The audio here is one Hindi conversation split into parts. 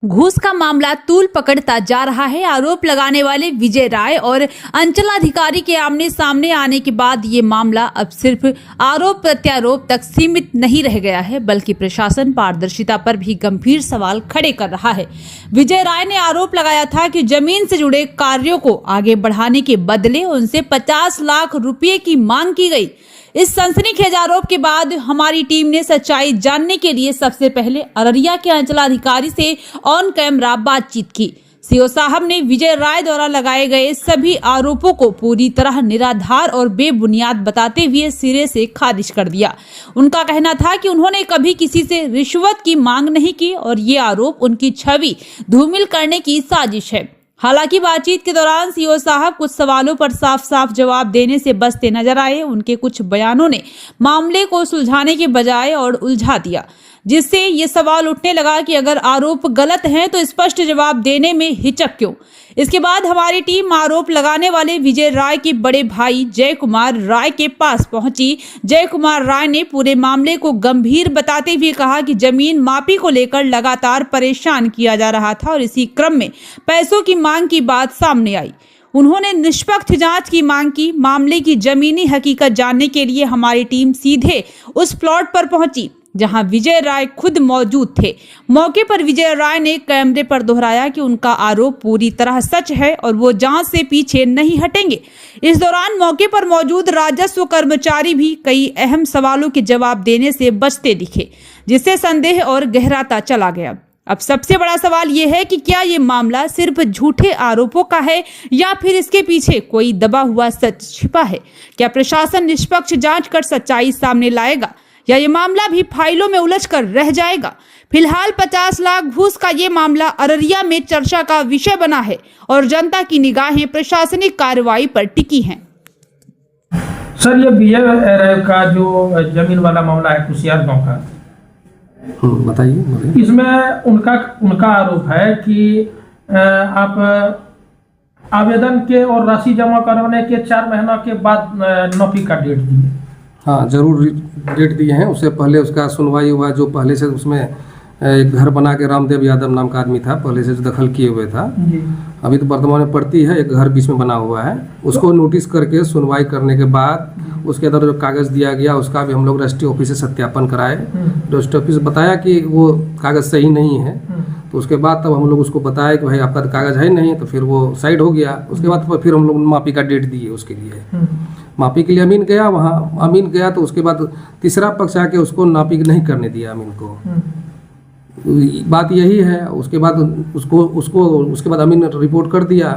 घूस का मामला तूल पकड़ता जा रहा है। आरोप लगाने वाले विजय राय और अंचलाधिकारी के आमने सामने आने के बाद ये मामला अब सिर्फ आरोप प्रत्यारोप तक सीमित नहीं रह गया है, बल्कि प्रशासन पारदर्शिता पर भी गंभीर सवाल खड़े कर रहा है। विजय राय ने आरोप लगाया था कि जमीन से जुड़े कार्यों को आगे बढ़ाने के बदले उनसे 50 लाख रुपए की मांग की गई। इस सनसनीखेज आरोप के बाद हमारी टीम ने सच्चाई जानने के लिए सबसे पहले अररिया के अंचलाधिकारी से ऑन कैमरा बातचीत की। सीओ साहब ने विजय राय द्वारा लगाए गए सभी आरोपों को पूरी तरह निराधार और बेबुनियाद बताते हुए सिरे से खारिज कर दिया। उनका कहना था कि उन्होंने कभी किसी से रिश्वत की मांग नहीं की और ये आरोप उनकी छवि धूमिल करने की साजिश है। हालांकि बातचीत के दौरान सीओ साहब कुछ सवालों पर साफ साफ जवाब देने से बचते नजर आए। उनके कुछ बयानों ने मामले को सुलझाने के बजाय और उलझा दिया, जिससे ये सवाल उठने लगा कि अगर आरोप गलत हैं तो स्पष्ट जवाब देने में हिचक क्यों। इसके बाद हमारी टीम आरोप लगाने वाले विजय राय के बड़े भाई जय कुमार राय के पास पहुंची। जय कुमार राय ने पूरे मामले को गंभीर बताते हुए कहा कि जमीन मापी को लेकर लगातार परेशान किया जा रहा था और इसी क्रम में पैसों की मांग की बात सामने आई। उन्होंने निष्पक्ष जांच की मांग की। मामले की जमीनी हकीकत जानने के लिए हमारी टीम सीधे उस प्लॉट पर पहुंची जहां विजय राय खुद मौजूद थे। मौके पर विजय राय ने कैमरे पर दोहराया कि उनका आरोप पूरी तरह सच है और वो जांच से पीछे नहीं हटेंगे। इस दौरान मौके पर मौजूद राजस्व कर्मचारी भी कई अहम सवालों के जवाब देने से बचते दिखे, जिससे संदेह और गहराता चला गया। अब सबसे बड़ा सवाल यह है कि क्या ये मामला सिर्फ झूठे आरोपों का है या फिर इसके पीछे कोई दबा हुआ सच छिपा है। क्या प्रशासन निष्पक्ष जांच कर सच्चाई सामने लाएगा या ये मामला भी फाइलों में उलझकर रह जाएगा। फिलहाल 50 लाख घूस का ये मामला अररिया में चर्चा का विषय बना है और जनता की निगाहें प्रशासनिक कार्रवाई पर टिकी हैं। सर, ये विजय राय का जो जमीन वाला मामला है कुसियार गांव का, बताइए। इसमें उनका आरोप है कि आप आवेदन के और राशि जमा करवाने के 4 महीना के बाद नौकरी का डेट दिए। हाँ, जरूर डेट दिए हैं। उससे पहले उसका सुनवाई हुआ। जो पहले से उसमें एक घर बना के रामदेव यादव नाम का आदमी था, पहले से जो दखल किए हुए था। अभी तो वर्तमान में पड़ती है, एक घर बीच में बना हुआ है। उसको नोटिस करके सुनवाई करने के बाद उसके अंदर जो कागज़ दिया गया उसका भी हम लोग रजिस्ट्री ऑफिस से सत्यापन कराए। रजिस्ट्री ऑफिस बताया कि वो कागज़ सही नहीं है, तो उसके बाद तब हम लोग उसको बताया कि भाई आपका कागज़ है नहीं, तो फिर वो साइड हो गया। उसके बाद फिर हम लोग मापी का डेट दिए उसके लिए। मापी के लिए अमीन गया, वहाँ अमीन गया तो उसके बाद तीसरा पक्ष आके उसको नापी नहीं करने दिया अमीन को। बात यही है। उसके बाद उसके बाद अमीन रिपोर्ट कर दिया।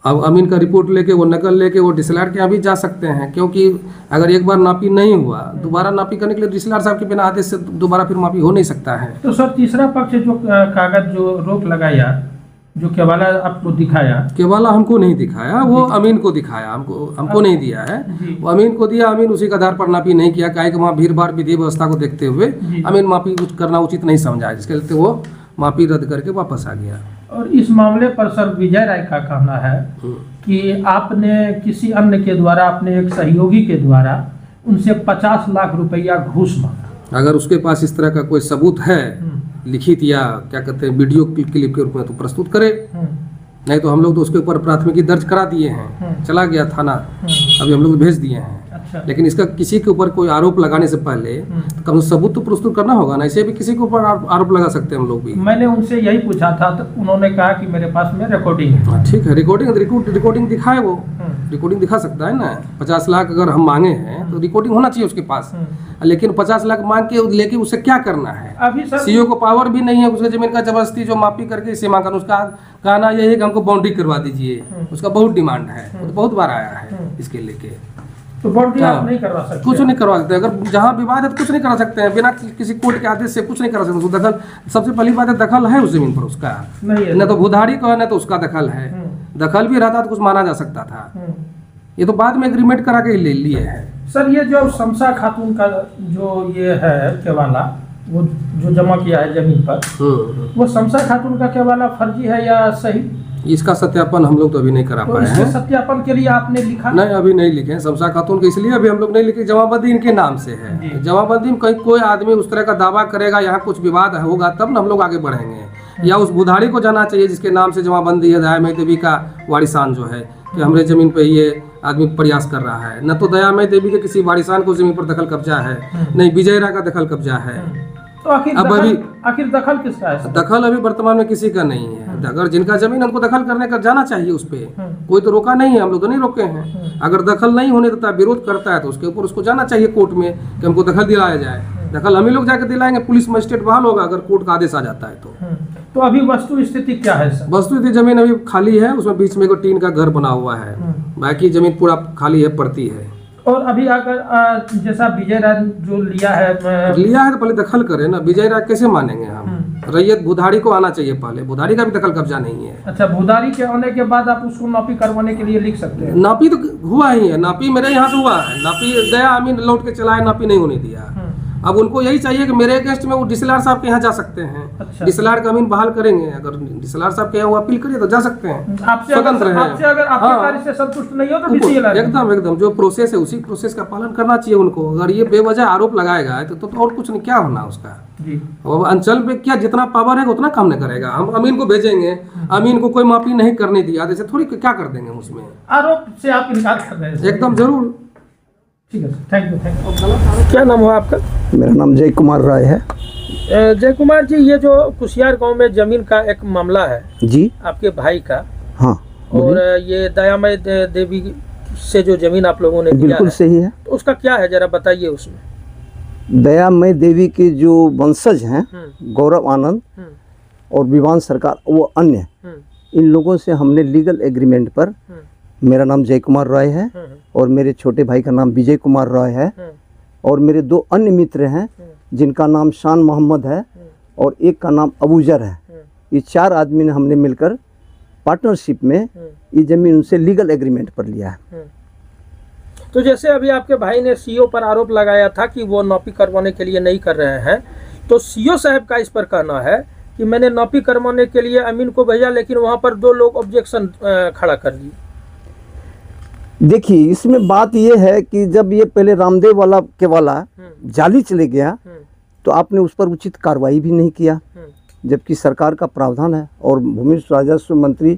अब अमीन का रिपोर्ट लेके वो नकल लेके वो डीएसएलआर के यहाँ भी जा सकते हैं, क्योंकि अगर एक बार नापी नहीं हुआ, दोबारा नापी करने के लिए डीएसएलआर साहब के बिना आदेश से दोबारा फिर मापी हो नहीं सकता है। तो सर, तीसरा पक्ष जो कागज जो रोक लगाया, जो केवाला आपको दिखाया, केवाला हमको नहीं दिखाया, वो अमीन को दिखाया। हमको नहीं दिया है, वो अमीन को दिया। अमीन उसी के आधार पर नापी नहीं किया, काहे कि वहाँ भीड़ भाड़ विधि व्यवस्था को देखते हुए अमीन मापी करना उचित नहीं समझा, जिसके चलते वो मापी रद्द करके वापस आ गया। और इस मामले पर सर विजय राय का कहना है कि आपने किसी अन्य के द्वारा, अपने एक सहयोगी के द्वारा उनसे 50 लाख रुपया घूस मांगा। अगर उसके पास इस तरह का कोई सबूत है लिखित या क्या कहते हैं वीडियो क्लिप के रूप में, तो प्रस्तुत करे। नहीं तो हम लोग तो उसके ऊपर प्राथमिकी दर्ज करा दिए हैं, चला गया थाना, अभी हम लोग भेज दिए हैं। अच्छा। लेकिन इसका किसी के ऊपर कोई आरोप लगाने से पहले तो कम सबूत तो प्रस्तुत करना होगा ना। ऐसे भी किसी के ऊपर आरोप लगा सकते हैं हम लोग भी। मैंने उनसे यही पूछा था, तो उन्होंने कहा कि मेरे पास में रिकॉर्डिंग है। ठीक है, रिकॉर्डिंग दिखाए, वो रिकॉर्डिंग दिखा सकता है ना। 50 लाख अगर हम मांगे हैं तो रिकॉर्डिंग होना चाहिए उसके पास। लेकिन 50 लाख मांग के लेके उसे क्या करना है? अभी सर सीओ को पावर भी नहीं है उसके जमीन का जबरदस्ती जो मापी करके सीमा का उसका कहना यही है कि हमको बाउंड्री करवा दीजिए। उसका बहुत डिमांड है, वो तो बहुत बार आया है इसके लेके। तो बाउंड्री आप नहीं करवा सकते? कुछ नहीं करवा सकते। अगर जहाँ विवाद है तो कुछ नहीं करा सकते हैं, बिना किसी कोर्ट के आदेश से कुछ नहीं करा सकते। दखल, सबसे पहली बात है, दखल है उस जमीन पर उसका नहीं है। न तो भूधारी का है, न तो उसका दखल है। दखल भी रहता तो कुछ माना जा सकता था। ये तो बाद में एग्रीमेंट करा के ले लिए है। सर, ये जो शमसा खातून का जो ये है केवाला, वो जो जमा किया है जमीन पर, वो शमसा खातून का केवाला फर्जी है या सही? इसका सत्यापन हम लोग तो अभी नहीं करा पाए हैं। सत्यापन के लिए आपने लिखा? नहीं, अभी नहीं लिखे। शमसा खातून के इसलिए अभी हम लोग नहीं लिखे, जमाबंदी इनके नाम से है। जमाबंदी में कहीं कोई आदमी उस तरह का दावा करेगा, यहाँ कुछ विवाद होगा, तब न हम लोग आगे बढ़ेंगे। या उस बुधारी को जाना चाहिए जिसके नाम से जमाबंदी है दयामय देवी का वारिसान जो है कि हमारे जमीन पे ये आदमी प्रयास कर रहा है। न तो दयामय देवी के किसी वारिसान को जमीन पर दखल कब्जा है, नहीं विजय राय का दखल कब्जा है। तो आखिर दखल किसका है? दखल अभी वर्तमान में किसी का नहीं है। अगर जिनका जमीन हमको दखल करने का जाना चाहिए उस पे, कोई तो रोका नहीं है, हम लोग तो नहीं रोके हैं। अगर दखल नहीं होने देता, विरोध करता है तो उसके ऊपर उसको जाना चाहिए कोर्ट में कि हमको दखल दिलाया जाए। दखल हम ही लोग जाकर दिलाएंगे, पुलिस मजिस्ट्रेट बहाल होगा अगर कोर्ट का आदेश आ जाता है तो अभी वस्तु स्थिति क्या है सर? वस्तु स्थिति जमीन अभी खाली है, उसमें बीच में एक टीन का घर बना हुआ है, बाकी जमीन पूरा खाली है, पड़ती है। और अभी अगर जैसा विजय राय जो लिया है तो पहले दखल करे ना। विजय राय कैसे मानेंगे हम? रैयत बुधारी को आना चाहिए पहले, बुधारी का भी दखल कब्जा नहीं है। अच्छा, बुधारी के आने के बाद आप उसको नापी करवाने के लिए लिख सकते हैं? नापी तो हुआ ही है, नापी मेरे यहाँ से हुआ है, नापी गया अमीन लौट के चला है, नापी नहीं होने दिया। अब उनको यही चाहिए कि मेरे अगेंस्ट में वो डीएसएलआर साहब के यहाँ जा सकते हैं। अच्छा। डीएसएलआर का अमीन बहाल करेंगे, अगर डीएसएलआर साहब के यहाँ वो अपील करिए तो जा सकते हैं, स्वतंत्र है। आपसे अगर आपके कार्य से संतुष्ट नहीं हो तो डीएसएलआर एकदम जो प्रोसेस है उसी प्रोसेस का पालन करना चाहिए उनको। अगर ये बेवजह आरोप लगाएगा तो और कुछ नहीं, क्या होना उसका। और अंचल पे क्या जितना पावर है उतना काम नहीं करेगा। हम अमीन को भेजेंगे, अमीन को कोई माफी नहीं करने दिया, जैसे थोड़ी क्या कर देंगे उसमें। आरोप से आप इनकार कर रहे हैं? एकदम जरूर। ठीक है, थैंक यू। क्या नाम हुआ आपका? मेरा नाम जय कुमार राय है। जय कुमार जी, ये जो कुशियार गांव में जमीन का एक मामला है जी, आपके भाई का, हाँ, और ये दयामय देवी से जो जमीन आप लोगों ने लिया बिल्कुल है, सही है। तो उसका क्या है, जरा बताइए उसमें। दयामय देवी के जो वंशज हैं, गौरव आनंद और विवान सरकार, वो अन्य, इन लोगों से हमने लीगल एग्रीमेंट पर, मेरा नाम जय कुमार रॉय है और मेरे छोटे भाई का नाम विजय कुमार रॉय है, और मेरे दो अन्य मित्र हैं जिनका नाम शान मोहम्मद है और एक का नाम अबूजर है। ये 4 आदमी ने हमने मिलकर पार्टनरशिप में ये जमीन उनसे लीगल एग्रीमेंट पर लिया है। तो जैसे अभी आपके भाई ने सीओ पर आरोप लगाया था कि वो नौपी करवाने के लिए नहीं कर रहे हैं, तो सीओ साहब का इस पर कहना है कि मैंने नौपी करवाने के लिए अमीन को भेजा, लेकिन वहाँ पर 2 लोग ऑब्जेक्शन खड़ा कर दिए। देखिए, इसमें बात ये है कि जब ये पहले रामदेव वाला के वाला जाली चले गया तो आपने उस पर उचित कार्रवाई भी नहीं किया, जबकि सरकार का प्रावधान है। और भूमि राजस्व मंत्री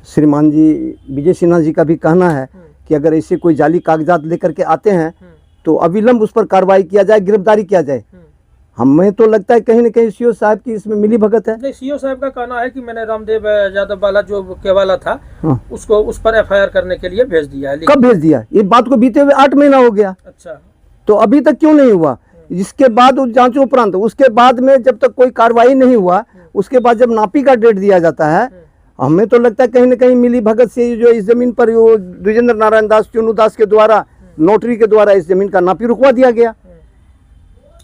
श्रीमान जी विजय सिन्हा जी का भी कहना है कि अगर ऐसे कोई जाली कागजात लेकर के आते हैं तो अविलंब उस पर कार्रवाई किया जाए, गिरफ्तारी किया जाए। हमें तो लगता है कहीं न कहीं सीओ साहब की इसमें मिली भगत है। नहीं, सीओ साहब का कहना है कि मैंने रामदेव यादव वाला जो केवाला था, हाँ, उसको उस पर एफआईआर करने के लिए भेज दिया है। कब भेज दिया? ये बात को बीते हुए 8 महीना हो गया। अच्छा, तो अभी तक क्यों नहीं हुआ? इसके बाद जांचों उपरांत, उसके बाद में जब तक कोई कार्रवाई नहीं हुआ, उसके बाद जब नापी का डेट दिया जाता है, हमें तो लगता है कहीं न कहीं मिली भगत से जो इस जमीन पर द्विजेंद्र नारायण दास चुनू दास के द्वारा, नोटरी के द्वारा इस जमीन का नापी रुकवा दिया गया।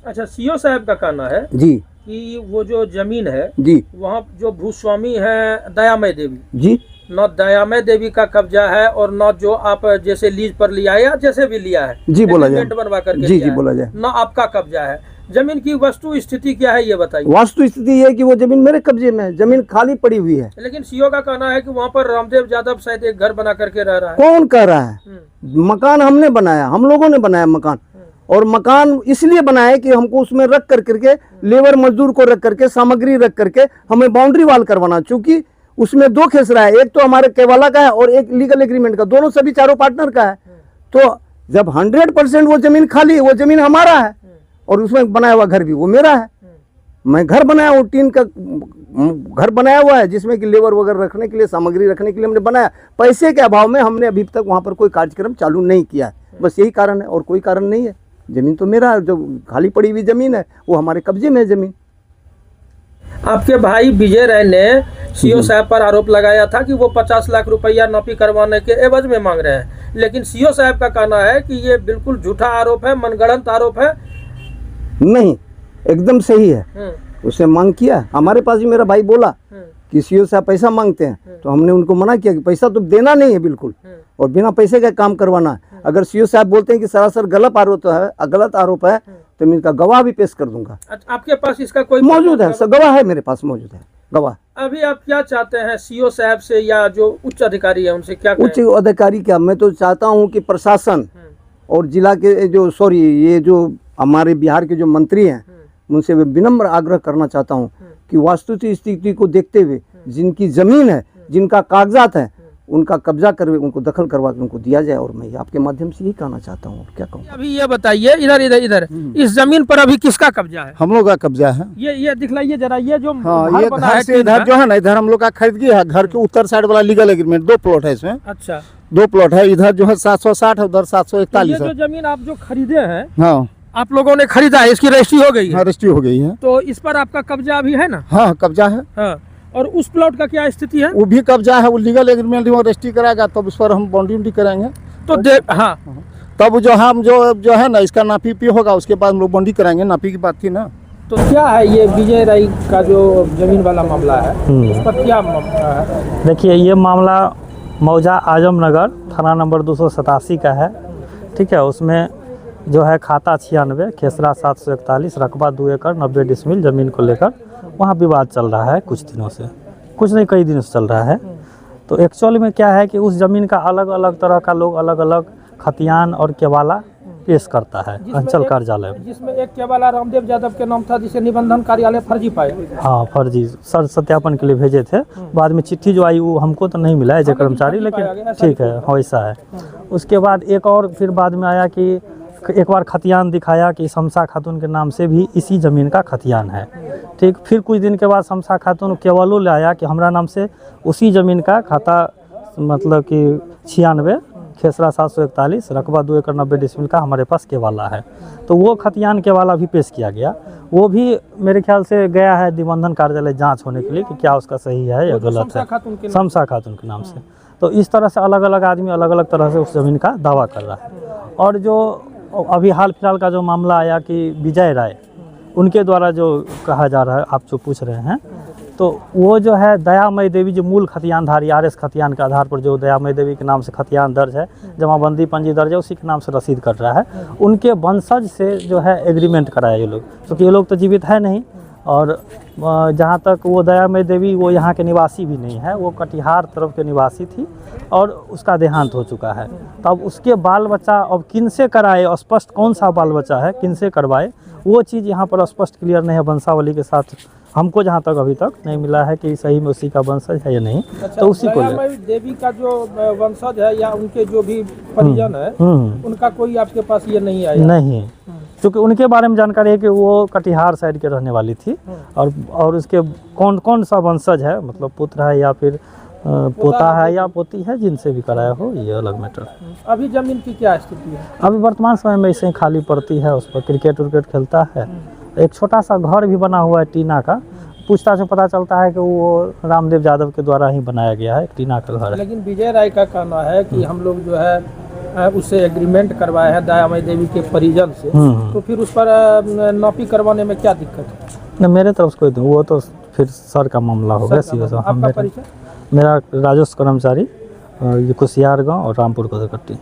अच्छा, सीओ साहब का कहना है जी कि वो जो जमीन है जी, वहाँ जो भूस्वामी है दयामय देवी जी, न दयामय देवी का कब्जा है और न जो आप जैसे लीज पर लिया है या जैसे भी लिया है, जी बोला जाए, बनवा करके जी लिया जी है, बोला जाए, न आपका कब्जा है। जमीन की वस्तु स्थिति क्या है ये बताइए। वास्तु स्थिति ये है कि वो जमीन मेरे कब्जे में है, जमीन खाली पड़ी हुई है। लेकिन सीओ का कहना है कि वहाँ पर रामदेव यादव शायद एक घर बना करके रह रहा है। कौन कह रहा है? मकान हमने बनाया, हम लोगों ने बनाया मकान, और मकान इसलिए बनाया कि हमको उसमें रख करके लेबर मजदूर को रख करके, सामग्री रख करके हमें बाउंड्री वाल करवाना, चूंकि उसमें 2 खेसरा है, एक तो हमारे केवाला का है और एक लीगल एग्रीमेंट का, दोनों सभी चारों पार्टनर का है। तो जब 100% वो जमीन खाली है, वो जमीन हमारा है और उसमें बनाया हुआ घर भी वो मेरा है। मैं घर बनाया हूँ, टीन का घर बनाया हुआ है जिसमें कि लेबर वगैरह रखने के लिए, सामग्री रखने के लिए हमने बनाया। पैसे के अभाव में हमने अभी तक वहाँ पर कोई कार्यक्रम चालू नहीं किया है, बस यही कारण है और कोई कारण नहीं है। जमीन तो मेरा है, जो खाली पड़ी हुई जमीन है वो हमारे कब्जे में है जमीन। आपके भाई विजय राय ने सीओ साहब पर आरोप लगाया था कि वो 50 लाख रुपया नौपी करवाने के एवज में मांग रहे हैं, लेकिन सीओ साहब का कहना है कि ये बिल्कुल झूठा आरोप है, मनगढ़ंत आरोप है। नहीं, एकदम सही है। उसने मांग किया, हमारे पास भी मेरा भाई बोला कि सीओ साहब पैसा मांगते हैं, तो हमने उनको मना किया कि पैसा तो देना नहीं है बिल्कुल, और बिना पैसे का काम करवाना है। अगर सीओ साहब बोलते हैं कि सरासर गलत आरोप है तो मैं इनका गवाह भी पेश कर दूंगा। आपके पास इसका कोई मौजूद है, गवाह है मेरे पास, मौजूद है गवाह। अभी आप क्या चाहते हैं सीओ साहब से या जो उच्च अधिकारी है उनसे क्या उच्च अधिकारी क्या, मैं तो चाहता हूँ कि प्रशासन और जिला के ये जो हमारे बिहार के जो मंत्री हैं, उनसे विनम्र आग्रह करना चाहता हूँ कि वास्तुस्थिति स्थिति को देखते हुए जिनकी ज़मीन है, जिनका कागजात है, उनका कब्जा करके उनको दखल करवा के उनको दिया जाए। और मैं आपके माध्यम से यही कहना चाहता हूँ, क्या कहूँ। अभी ये बताइए, इधर इधर इधर इस जमीन पर अभी किसका कब्जा है? हम लोग का कब्जा है। ये दिखलाइए जरा, ये जो हाँ, घर ये बना घर है से टीन इधर का। जो है ना, इधर हम लोग का खरीदगी है। घर के उत्तर साइड वाला लीगल एग्रीमेंट 2 प्लॉट है इसमें, अच्छा, 2 प्लॉट है। इधर जो है 760 है, उधर तो ये 741 जो है। जमीन आप जो खरीदे हैं, हाँ आप लोगों ने खरीदा है, इसकी रजिस्ट्री हो गई है, हाँ, रजिस्ट्री हो गई है। तो इस पर आपका कब्जा अभी है ना? हाँ, कब्जा है। हाँ, और उस प्लॉट का क्या स्थिति है? वो भी कब्जा है। वो लीगल एग्रीमेंट वो रजिस्ट्री कराएगा, तब उस पर हम बाउंड्री करेंगे। तो हाँ, तब जो हम जो है ना, इसका नापी पी होगा, उसके बाद हम लोग बाउंड्री कराएंगे। नापी की बात थी ना। तो क्या है ये विजय राय का जो जमीन वाला मामला है, उस पर क्या मामला है? देखिए, ये मामला मौजा आजमनगर थाना नंबर 287 का है। ठीक है, उसमें जो है खाता 96, खेसरा 741, रकबा 2 एकड़ 90 डिसमिल ज़मीन को लेकर वहाँ विवाद चल रहा है कुछ दिनों से, कुछ नहीं कई दिनों से चल रहा है। तो एक्चुअल में क्या है कि उस ज़मीन का अलग अलग तरह का लोग अलग अलग खतियान और केवाला पेश करता है अंचल कार्यालय में, जिसमें एक केवाला रामदेव यादव के नाम था, जिसे निबंधन कार्यालय फर्जी पाया। हाँ, फर्जी सर सत्यापन के लिए भेजे थे। बाद में चिट्ठी जो आई वो हमको तो नहीं मिला है जो कर्मचारी, लेकिन ठीक है, वैसा है। उसके बाद एक और फिर बाद में आया कि एक बार खतियान दिखाया कि शमसा खातून के नाम से भी इसी ज़मीन का खतियान है। ठीक, फिर कुछ दिन के बाद शमसा खातून केवलो ले आया कि हमारा नाम से उसी ज़मीन का खाता, मतलब कि 96, खेसरा 741, रकबा 2 एकड़ 90 डिसमिल का हमारे पास केवाला है। तो वो खतियान केवाला भी पेश किया गया। वो भी मेरे ख्याल से गया है निबंधन कार्यालय जांच होने के लिए कि क्या उसका सही है या गलत है, शमसा खातून के नाम से। तो इस तरह से अलग अलग आदमी अलग अलग तरह से उस ज़मीन का दावा कर रहा है। और जो अभी हाल फिलहाल का जो मामला आया कि विजय राय, उनके द्वारा जो कहा जा रहा है, आप जो पूछ रहे हैं, तो वो जो है दयामय देवी जो मूल खतियानधारी RS खतियान के आधार पर जो दयामय देवी के नाम से खतियान दर्ज है, जमाबंदी पंजी दर्ज है, उसी के नाम से रसीद कर रहा है। उनके वंशज से जो है एग्रीमेंट कराया ये लोग, क्योंकि ये लोग तो जीवित है नहीं। और जहाँ तक वो दयामय देवी, वो यहाँ के निवासी भी नहीं है, वो कटिहार तरफ के निवासी थी और उसका देहांत हो चुका है। तब उसके बाल बच्चा अब किन से कराए, स्पष्ट कौन सा बाल बच्चा है, किन से करवाए, वो चीज़ यहाँ पर स्पष्ट क्लियर नहीं है। वंशावली के साथ हमको जहाँ तक अभी तक नहीं मिला है कि सही में उसी का वंशज है या नहीं। अच्छा, तो उसी को दयामय देवी का जो वंशज है या उनके जो भी परिजन है, उनका कोई आपके पास ये नहीं आया? नहीं, क्योंकि उनके बारे में जानकारी है कि वो कटिहार साइड के रहने वाली थी। और उसके कौन कौन सा वंशज है, मतलब पुत्र है या फिर पोता है या पोती है, जिनसे भी कराया हो, ये अलग मैटर है। अभी जमीन की क्या स्थिति है? अभी वर्तमान समय में ऐसे ही खाली पड़ती है, उस पर क्रिकेट उर्केट खेलता है। एक छोटा सा घर भी बना हुआ है टीना का, पूछताछ से पता चलता है कि वो रामदेव यादव के द्वारा ही बनाया गया है, टीना का घर है। लेकिन विजय राय का कहना है कि हम लोग जो है उससे एग्रीमेंट करवाए हैं दयामय देवी के परिजन से, तो फिर उस पर नापी करवाने में क्या दिक्कत है? न, मेरे तरफ से कोई नहीं, वो तो फिर सर का मामला होगा। आपका परिचय? मेरा राजस्व कर्मचारी, ये कुशियार गाँव और रामपुर कोदकट्टी।